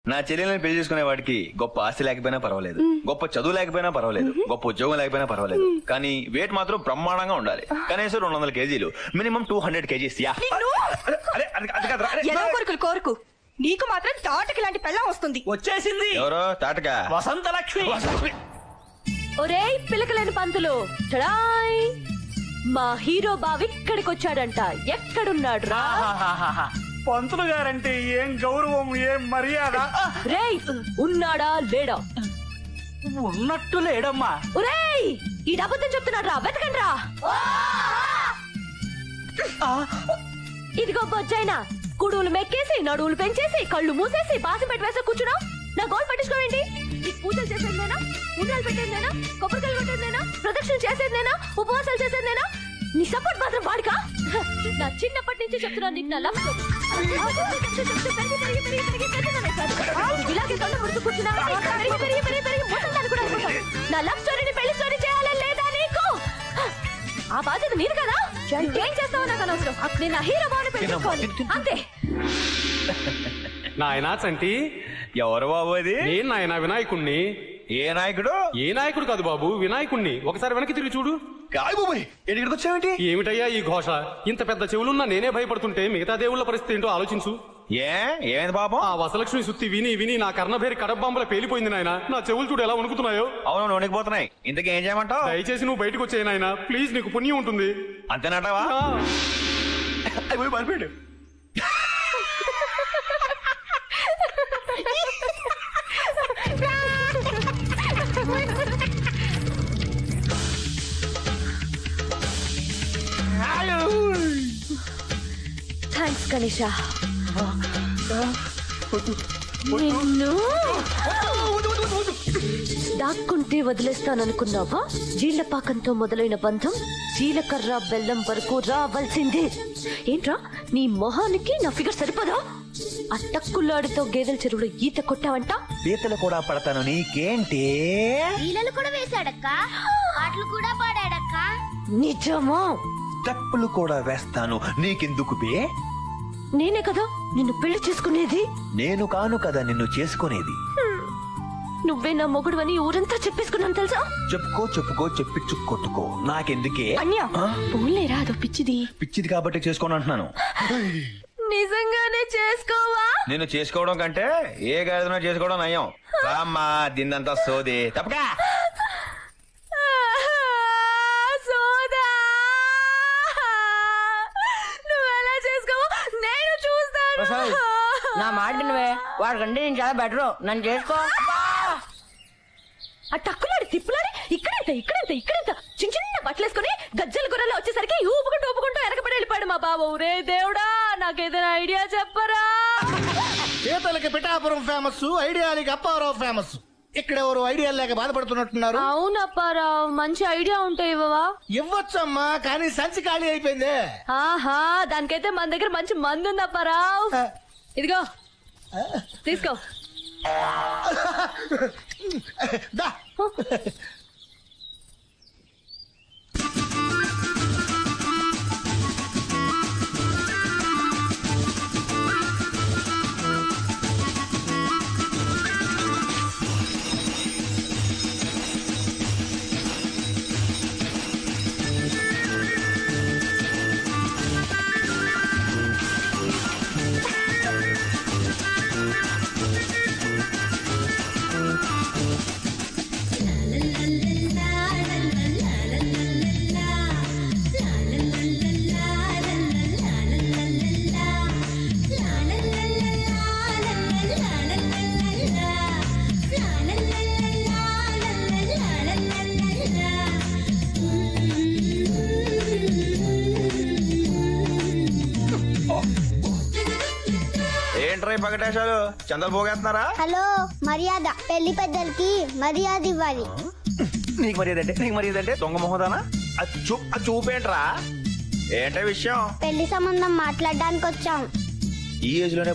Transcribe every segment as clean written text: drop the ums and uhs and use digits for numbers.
నా చెల్లెల్ని పెళ్లి చేసుకునే వాడికి గొప్ప ఆస్తి లేకపోయినా పర్వాలేదు, గొప్ప చదువు లేకపోయినా పర్వాలేదు, గొప్ప ఉద్యోగం లేకపోయినా పర్వాలేదు, కానీ వెయిట్ మాత్రం బ్రహ్మాండంగా ఉండాలి. కనీసం 200 కేజీలు, మినిమం 200 కేజీస్. కోరుకు నీకు మాత్రం తాటకి లాంటి పెళ్ళం వస్తుంది. వచ్చేసింది. ఎవరో తాటక? వసంత లక్ష్మి. ఒరే పిలకలేని పంతులు, చడాయ్ మా హీరో బావి ఇక్కడికి వచ్చాడంట. ఎక్కడున్నాడు రా? పంతులు గారంటే ఏం గౌరవం, ఏం మర్యాద. రేయ్ ఉన్నాడా లేడా? ఉన్నట్టు లేడమ్మా. ఒరేయ్ ఈ అబద్ధం చెప్తున్నాడు రా, వెతకండి రా. ఇదిగో బొజ్జైనా, కుడువులు మెక్కేసి నడువులు పెంచేసి కళ్ళు మూసేసి బాసం పెట్టి వేసే కూర్చున్నావు. నా గోల్ పట్టించుకోవేంటి? నీకు పూజలు చేసేదేనా, ఉండాలు పెట్టేదేనా, కొబ్బరికాయలు కొట్టేదేనా, ప్రదక్షిణ చేసేదేనా, ఉపవాసాలు చేసేదేనా? నీ సపోర్ట్ మాత్రం వాడికా? నా చిన్నప్పటి నుంచి చెప్తున్నాను నీకు నా లవ్ స్టోరీ. ఇలాగే తొండ ముడుతూ కూర్చున్నా నా లవ్ స్టోరీని పెళ్లి స్టోరీ చేయాలని లేదా నీకు? ఆ బాధ్యత నీది కదా. ఏం చేస్తావో నాకు అనవసరం. నేను నా హీరో బాగుని పెట్టుకోవాలి అంతే. నాయనా చంటి. ఎవరు బాబు అది? నేను నాయన వినాయకుణ్ణి. ఏ నాయకుడు? ఏ నాయకుడు కాదు బాబు, వినాయకుణ్ణి. ఒకసారి వెనక్కి తిరిగి చూడు. ఇక్కడికి వచ్చావేంటి? ఏమిటయ్యా ఈ ఘోష? ఇంత పెద్ద చెవులున్నా నేనే భయపడుతుంటే మిగతా దేవుళ్ళ పరిస్థితి ఏంటో ఆలోచించు. ఏమైంది పాపం? ఆ వసలక్ష్మి సుత్తి విని విని నా కర్ణభేరి కడబాంబల పేలిపోయింది నాయన. నా చెవులు చూడు ఎలా వణుకుతున్నాయో. అవును, వణికిపోతున్నాయి. ఇంతకీ ఏం చేయమంటావు? దయచేసి నువ్వు బయటకు వచ్చాయి నాయన ప్లీజ్, నీకు పుణ్యం ఉంటుంది. అంతేనటవా? మరిపోయాడు. థ్యాంక్స్ గణేష. నిన్ను దాక్కుంటే వదిలేస్తాననుకున్నావా? జీళ్లపాకంతో మొదలైన బంధం జీలకర్ర బెల్లం వరకు రావాల్సిందే. ఏంట్రా నీ మొహానికి నా ఫిగర్ సరిపోదా? ఆ టక్కులాడితో గేదెల చెరువులో ఈత కొట్టావంట. పీతలు కూడా పడతాను నీకేంటి? ఈలలు కూడా వేశాడక్క, పాటలు కూడా పాడాడక్క. నిజమా? తప్పులు కూడా వేస్తాను నీకెందుకు బే? నేనే కదా నిన్ను పెళ్లి చేసుకునేది. నేను కాను కదా నిన్ను చేసుకునేది. నువ్వే నా మొగుడు అని ఊరంతా చెప్పేసుకున్నాను తెలుసా? చెప్పుకో చెప్పుకో, చెప్పించు కొట్టుకో, నాకెందుకే? పోలేరా, అదో పిచ్చిది. పిచ్చిది కాబట్టి చేసుకోను అంటున్నాను. నిజంగానే చేసుకోవా? నేను చేసుకోవడం కంటే ఏ గాడిదనో చేసుకోవడం నయం. రామ్మా దీన్నంతా సోది తప్పకా. సోదా నువ్వెలా చేసుకోవా నేను చూస్తాను. నా మాట నువ్వే, వాడికంటే నేను చాలా బెటర్. నన్ను చేసుకో. ఆ టక్కులాడి తిప్పులాడి ఇక్కడెంత చిన్న చిన్న బట్టలేసుకుని గజ్జల గుర్రలో వచ్చేసరికి ఊపుకుంటూ వెనకబడి వెళ్ళిపోయాడు మా బాబు. రే దేవుడా, నాకేదైనా ఐడియా చెప్పరా? చేతలకి పిఠాపురం ఫేమస్, ఐడియాలకి అప్పారావు ఫేమస్. ఇక్కడ ఎవరు ఐడియా లేక బాధపడుతున్నట్టున్నారు. అవునప్పారావు, మంచి ఐడియా ఉంటే ఇవ్వవా? ఇవ్వచ్చమ్మా, కానీ సంచి ఖాళీ అయిపోయింది. ఆహా, దానికైతే మన దగ్గర మంచి మందు ఉంది అప్పారావు. ఇదిగో తీసుకో. దా. ఏంట్రా పగటేశాలు, చందలు పోగేస్తున్నారా? హలో, మర్యాద. పెళ్లి పెద్దలకి మర్యాద ఇవ్వాలి. నీకు మర్యాద అంటే దొంగ మొహదానా? చూపేంట్రా? ఏంటే విషయం? పెళ్లి సంబంధం మాట్లాడడానికి వచ్చాం. ఈ ఏజ్ లోనే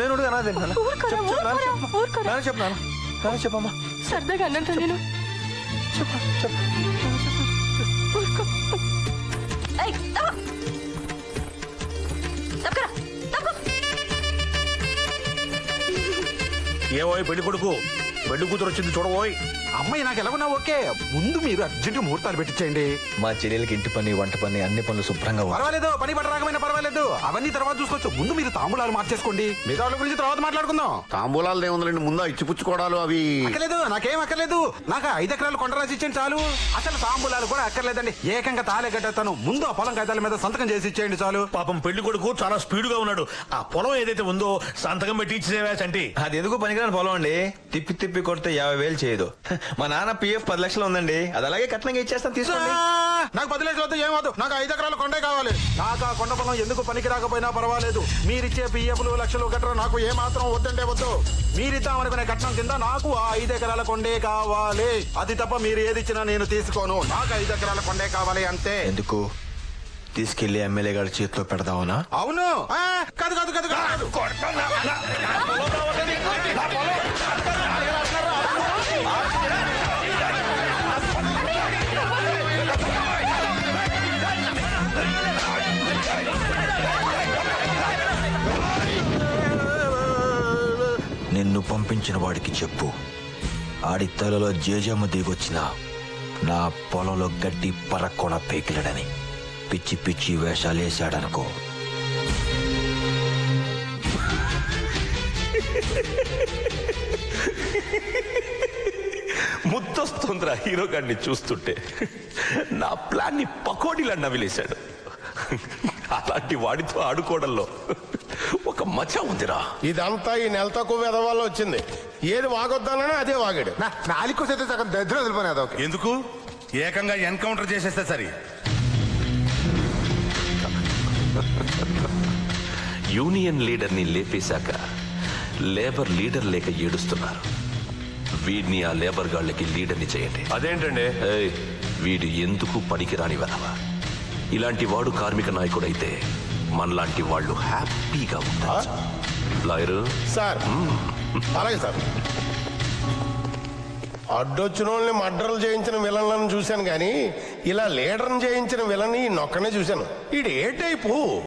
నేను అనాథ నాన్న చెప్పమ్మా సరదాగా అన్నట్టు నేను ఏవోయ్ పెళ్లి కొడుకు పెళ్లి కూతురు వచ్చింది చూడబోయ్. అమ్మాయి నాకు ఎలాగున్నా ఓకే, ముందు మీరు అర్జెంట్ ముహూర్తాలు పెట్టించేయండి. మా చెల్లెలకి ఇంటి పని వంట పని అన్ని పనులు శుభ్రంగా పర్వాలేదు, పని పట్ట రాకపోయినా పర్వాలేదు, అవన్నీ తర్వాత చూసుకోవచ్చు. ముందు మీరు తాంబూలాలు మార్చేసుకోండి, మిగతా వాళ్ళ గురించి తర్వాత మాట్లాడుకుందాం. తాంబూలాలు ఏముందండి, ముందు ఇచ్చిపుచ్చుకోవడాలు అవి అక్కర్లేదు, నాకేం అక్కర్లేదు. నాకు 5 ఎకరాలు కొండ రాసి ఇచ్చేయండి చాలు. అసలు తాంబూలాలు కూడా అక్కర్లేదండి, ఏకంగా తాళే కట్టేస్తాను. ముందు ఆ పొలం కాగితాల మీద సంతకం చేసి ఇచ్చేయండి చాలు. పాపం పెళ్లి కొడుకు చాలా స్పీడ్ గా ఉన్నాడు. ఆ పొలం ఏదైతే ఉందో సంతకం పెట్టి ఇచ్చేవా చంటి. అది ఎందుకు పనికిరాని పొలం అండి, తిప్పి తిప్పి కొడితే 50,000 చేయదు. మా నాన్న పిఎఫ్ 10 లక్షలు ఉందండి, అది అలాగే కట్నంగా ఇచ్చేస్తాను, తీసుకోండి. నాకు 10 లక్షలు వద్దు, ఏమవుతుంది, నాకు 5 ఎకరాల కొండే కావాలి. నాకు ఆ కొండ పొలం ఎందుకు పనికి రాకపోయినా పర్వాలేదు. మీరిచ్చే పిఎఫ్లు లక్షలు గట్రా నాకు ఏ మాత్రం వద్దంటే వద్దు. మీరిద్దామనుకునే కట్నం కింద నాకు ఆ 5 ఎకరాల కొండే కావాలి. అది తప్ప మీరు ఏది ఇచ్చినా నేను తీసుకోను. నాకు 5 ఎకరాల కొండే కావాలి అంతే. ఎందుకు తీసుకెళ్లి ఎమ్మెల్యే గారి చేతిలో పెడదావునా? అవును. కాదు కాదు కాదు కాదు నిన్ను పంపించిన వాడికి చెప్పు, ఆడి తలలో జేజమ్మ దిగొచ్చిన నా పొలంలో గడ్డి పరక్కొన పేకిలడని. పిచ్చి పిచ్చి వేషాలు వేశాడనుకో. ముద్దొస్తుందిరా హీరో గారిని చూస్తుంటే. నా ప్లాన్ ని పకోడీలా నవిలేశాడు. అలాంటి వాడితో ఆడుకోవడంలో ఒక మజా ఉందిరా. ఇదంతా ఈ నెల తక్కువ వెదవాళ్ళు వచ్చింది. ఏది వాగొద్దానని అదే వాగాడు. నాలుగు సగం దగ్గర వదిలిపోయినది. ఎందుకు ఏకంగా ఎన్కౌంటర్ చేసేస్తే సరి. యూనియన్ లీడర్ ని లేపేశాక లేబర్ లీడర్ లేక ఏడుస్తున్నారు. వీడిని ఆ లేబర్ గాళ్ళకి లీడర్ని చేయండి. అదేంటండి? వీడు ఎందుకు పనికిరాని వెధవా. ఇలాంటి వాడు కార్మిక నాయకుడైతే మనలాంటి వాళ్ళు హ్యాపీగా ఉంటారు. Lawyer sir. అలాగే సార్. అడ్డొచ్చిన వాళ్ళని మర్డర్లు చేయించిన విలన్లను చూశాను కానీ ఇలా లీడర్ని చేయించిన విలన్ని నొక్కనే చూశాను. ఇది ఏ టైపు?